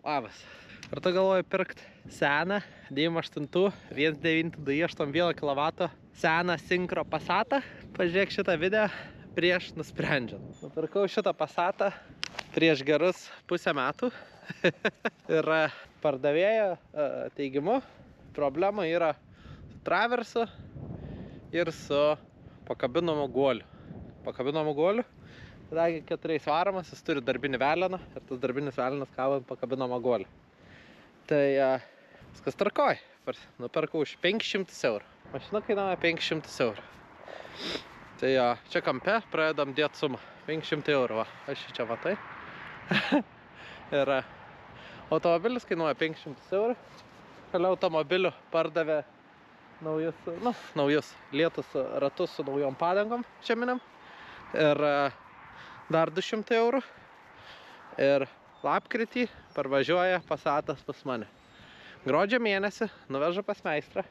Labas. Ar tu galvoji pirkti seną 98 1928 kW seną Syncro Passatą? Pažiūrėk šitą video prieš nusprendžiant. Nupirkau šitą Passatą prieš gerus pusę metų. Ir pardavėjo teigimu problema yra su traversu ir su pakabinamu guoliu. Pakabinamu guoliu, kadangi 4 varomas, jis turi darbinį veleną ir tas darbinis velenas kabo ant pakabinamo guolio. Tai viskas tvarkoj. Nupirkau už 500 eurų. Mašina kainuoja 500 eurų. Tai čia kampe pradedam dėti sumą. 500 eurų, va. Aš čia matai. Ir automobilis kainuoja 500 eurų. Šalia automobilių pardavė naujus lietus ratus su naujom padangom šiaminiam. Ir dar 200 eurų. Ir lapkritį parvažiuoja Passatas pas mane. Gruodžio mėnesį nuvežu pas meistrą.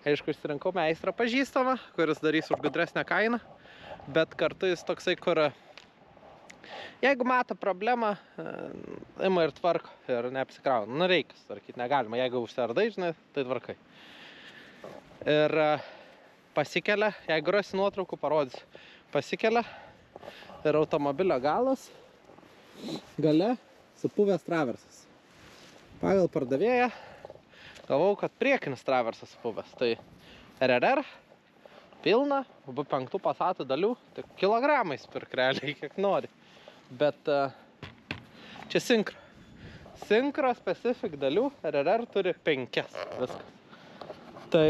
Aišku, išsirinkau meistrą pažįstamą, kuris darys už gudresnę kainą. Bet kartu jis toksai, kur jeigu mato problemą, ima ir tvarko ir neapsikrauna. Nu, reikia tvarkyti, negalima. Jeigu užsiardai, žinai, tai tvarkai. Ir pasikelia, jeigu rasi nuotraukų, parodys. Pasikelia ir automobilio galas gale supuvęs traversas. Pagal pardavėją gavau, kad priekinis traversas supuvęs. Tai RRR pilna, B5 Passatų dalių, tai kilogramais pirk realiai, kiek nori. Bet čia Syncro. Syncro specific dalių RRR turi 5 viskas. Tai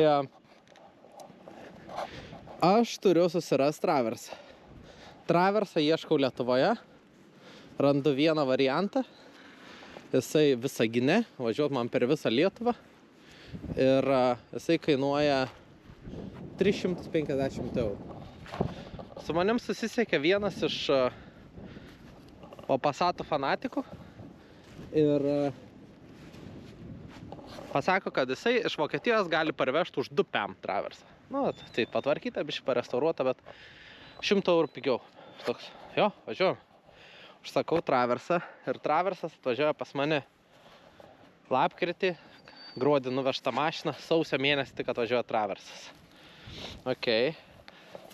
aš turiu susirasti traversą. Traversą ieškau Lietuvoje. Randu vieną variantą. Jisai Visagine, važiuot man per visą Lietuvą. Ir jisai kainuoja 350 eurų. Su manim susisiekė vienas iš Passatų fanatikų. Ir pasako, kad jisai iš Vokietijos gali parvežti už 2 PM traversą. Nu, tai patvarkyta, biškai parestauruota, bet 100 eurų pigiau. Toks, jo, važiuojam. Užsakau traversą ir traversas atvažiuoja pas mane lapkritį, gruodį nuvežta mašina, sausio mėnesį tik atvažiuoja traversas. Ok,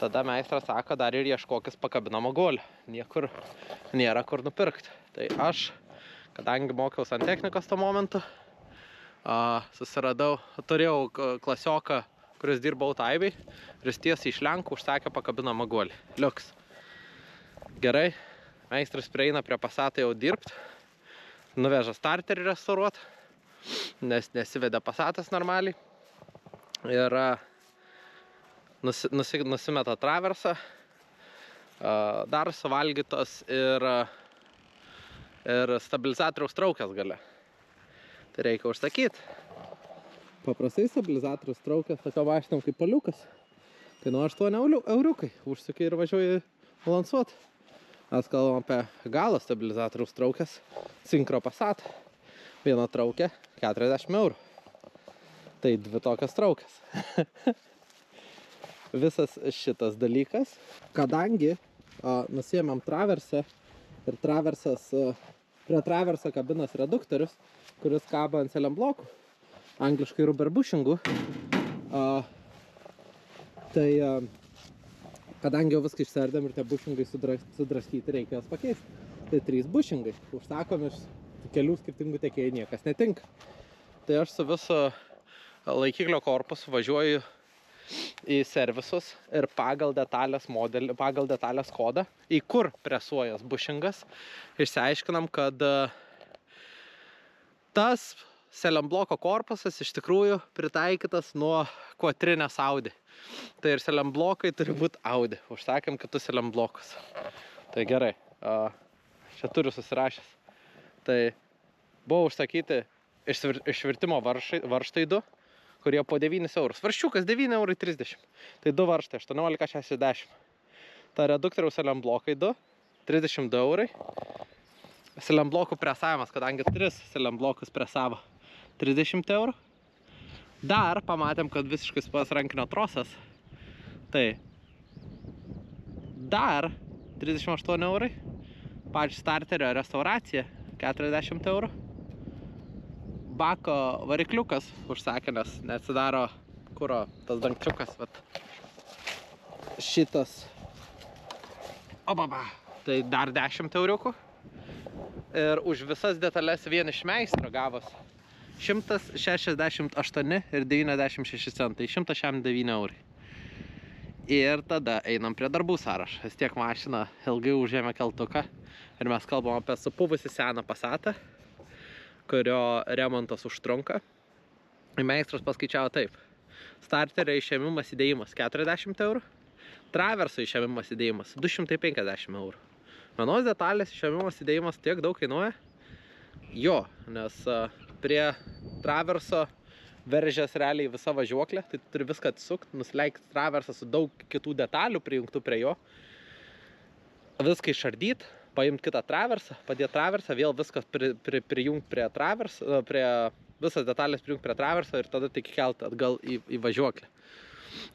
tada meistras sako, dar ir ieškokis pakabinamo guolio. Niekur nėra kur nupirkti. Tai aš, kadangi mokiaus ant technikos tuo momentu, susiradau, turėjau klasioką, kuris dirbo Aibėj, ir jis tiesiai iš Lenkų užsakė pakabinamą guolį. Liuks. Gerai, meistras prieina prie Passato jau dirbti, nuveža starterį restauruot, nes nesivedė Passatas normaliai. Ir nusimeta traversą, dar suvalgytos ir stabilizatoriaus traukės gale. Tai reikia užsakyti. Paprastai stabilizatoriaus traukės tokio mašinom kaip Paliukas. Tai nuo 8 euriukai. Užsukai ir važiuoji balansuoti. Mes kalbam apie galo stabilizatoriaus traukės Syncro Passat. Viena traukė 40 eurų. Tai 2 tokios traukės. Visas šitas dalykas, kadangi nusiėmėm traversą ir traversas, prie traverso kabinas reduktorius, kuris kabo ant selemblokų, angliškai rubber bushingų, tai kadangi jau viską išsardėm ir tie bushingai sudraskyti, reikia jas pakeisti. Tai 3 bushingai, užsakom iš kelių skirtingų tiekėjų, niekas netinka. Tai aš su viso laikiklio korpusu važiuoju į servisus ir pagal detalės modelį, pagal detalės kodą, į kur presuojas bushingas, išsiaiškinam, kad tas selembloko korpusas iš tikrųjų pritaikytas nuo quattrinės Audi. Tai ir selemblokai turi būti Audi. Užsakėm kitus selemblokus. Tai gerai, čia turiu susirašęs. Tai buvo užsakyti išvirtimo varžtai 2, kurie po 9 eurus. Varščiukas 9,30 eurų. Tai 2 varžtai, 18,60. Ta reduktoriaus selemblokai 2, 32 eurai. Selemblokų presavimas, kadangi 3 selemblokus presavo 30 eurų. Dar pamatėm, kad visiškai spas rankinio trosas. Tai dar 38 eurai. Pačią starterio restauracija 40 eurų. bako varikliukas užsakė, nes neatsidaro kuro tas dangčiukas, vat. Šitas. Obaba. Tai dar 10 euriukų. Ir už visas detalės vien iš meistro gavos 168 ir 96 centai, 169 eurai. Ir tada einam prie darbų sąrašą. Vis tiek mašina ilgai užėmė keltuką. Ir mes kalbam apie supuvusi seną Passatą, kurio remontas užtrunka. Ir meistras paskaičiavo taip. Starterio išėmimas įdėjimas 40 eurų. Traverso išėmimas įdėjimas 250 eurų. Vienos detalės išėmimas įdėjimas tiek daug kainuoja. Jo, nes prie traverso veržės realiai visa važiuoklė, tai turi viską atsukti, nusileikti traversą su daug kitų detalių prijungtų prie jo. Viską išardyti, paimti kitą traversą, padėti traversą, vėl viskas prijungti prie traverso, visas detalės prijungti prie traverso ir tada tik kelti atgal į važiuoklę.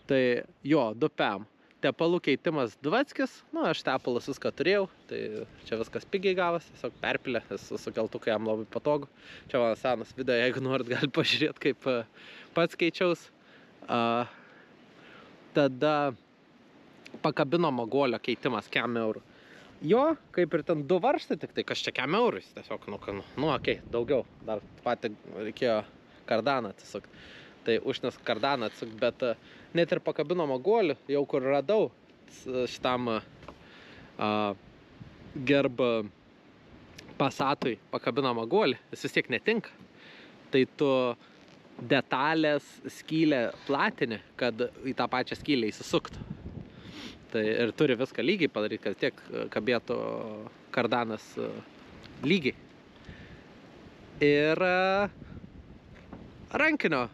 Tai jo, 2 PM. Tepalų keitimas Dvackis, aš tepalus viską turėjau, tai čia viskas pigiai gavas, tiesiog perpilė, su keltuku jam labai patogu. Čia mano senas video, jeigu norit, gali pažiūrėti, kaip pats keičiaus. Tada pakabino magolio keitimas 100 eurų. Jo, kaip ir ten 2 varžtai, tik tai kas čia 100 eurų, tiesiog, okei, daugiau, dar patį reikėjo kardaną tiesiog. Tai užnes kardaną atsuk, bet net ir pakabino magolių, jau kur radau šitam gerb Passatui pakabino magolį, jis vis tiek netinka. Tai tu detalės skylę platini, kad į tą pačią skylę įsisuktų. Tai ir turi viską lygiai padaryti, kad tiek kabėtų kardanas lygiai. Ir rankinio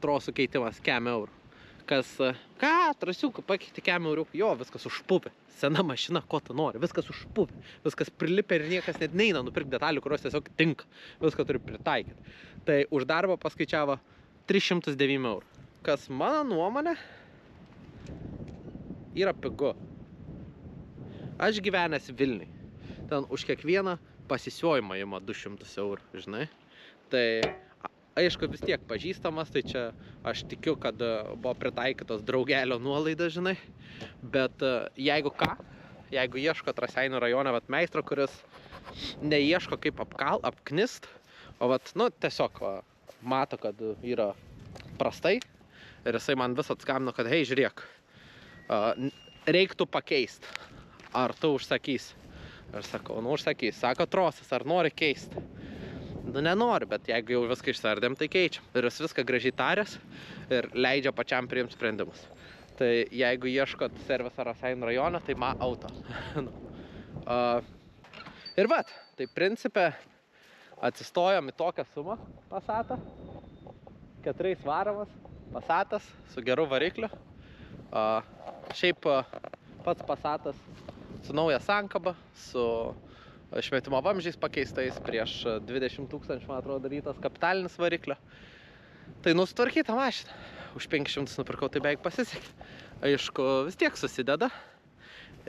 trosų keitimas 100 eurų. Kas, trasiuką pakeiti 100 eurų, jo, viskas užpupė. Sena mašina, ko tu nori, viskas užpupė. Viskas prilipė ir niekas net neina nupirkti detalių, kurios tiesiog tinka. Viską turi pritaikyti. Tai už darbą paskaičiavo 309 eurų. Kas mano nuomonė yra pigu. Aš gyvenęs Vilniui. Ten už kiekvieną pasisiojimą ima 200 eurų, žinai. Tai aišku, vis tiek pažįstamas, tai čia aš tikiu, kad buvo pritaikytos draugelio nuolaidas, žinai. Bet jeigu ką, jeigu ieško Raseinių rajone meistro, kuris neieško kaip apknist, o tiesiog mato, kad yra prastai ir jisai man vis atskambino, kad hei, žiūrėk, reiktų pakeisti. Ar tu užsakys? Ir sakau, užsakys. Sako, trosas, ar nori keisti? Nenori, bet jeigu jau viską išsardėm, tai keičiam. Ir jis viską gražiai tarės ir leidžia pačiam priimti sprendimus. Tai jeigu ieškot servisą Raseinių rajone, tai auto. Ir tai principe atsistojom į tokią sumą Passatą. 4 varomas Passatas su geru varikliu. Šiaip pats Passatas su nauja sankaba, su išmetimo vamzdžiais pakeistais, prieš 20 000, man atrodo, darytas kapitalinis variklio. Tai sutvarkyta mašina. Už 500 nupirkau, tai beveik pasisekė. Aišku, vis tiek susideda.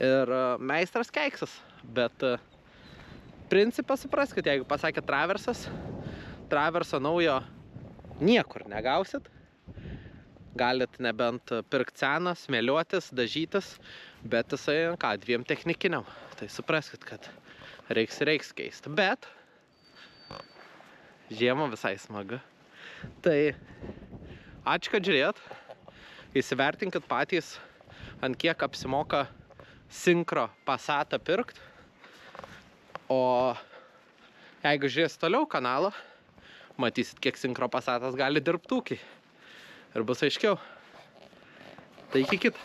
Ir meistras keiksas. Bet principą supraskit, jeigu pasakė traversas, traverso naujo niekur negausit. Galit nebent pirkti seną, smėliuotis, dažytis, bet jisai, 2 technikiniam. Tai supraskit, kad reiks keisti. Bet žiemą visai smagu. Tai ačiū, kad žiūrėjot. Įsivertinkit patys, ant kiek apsimoka Syncro Passatą pirkt. O jeigu žiūrėsit toliau kanalą, matysit, kiek Syncro Passatas gali dirbti ūkiai. Ir bus aiškiau. Tai iki kito.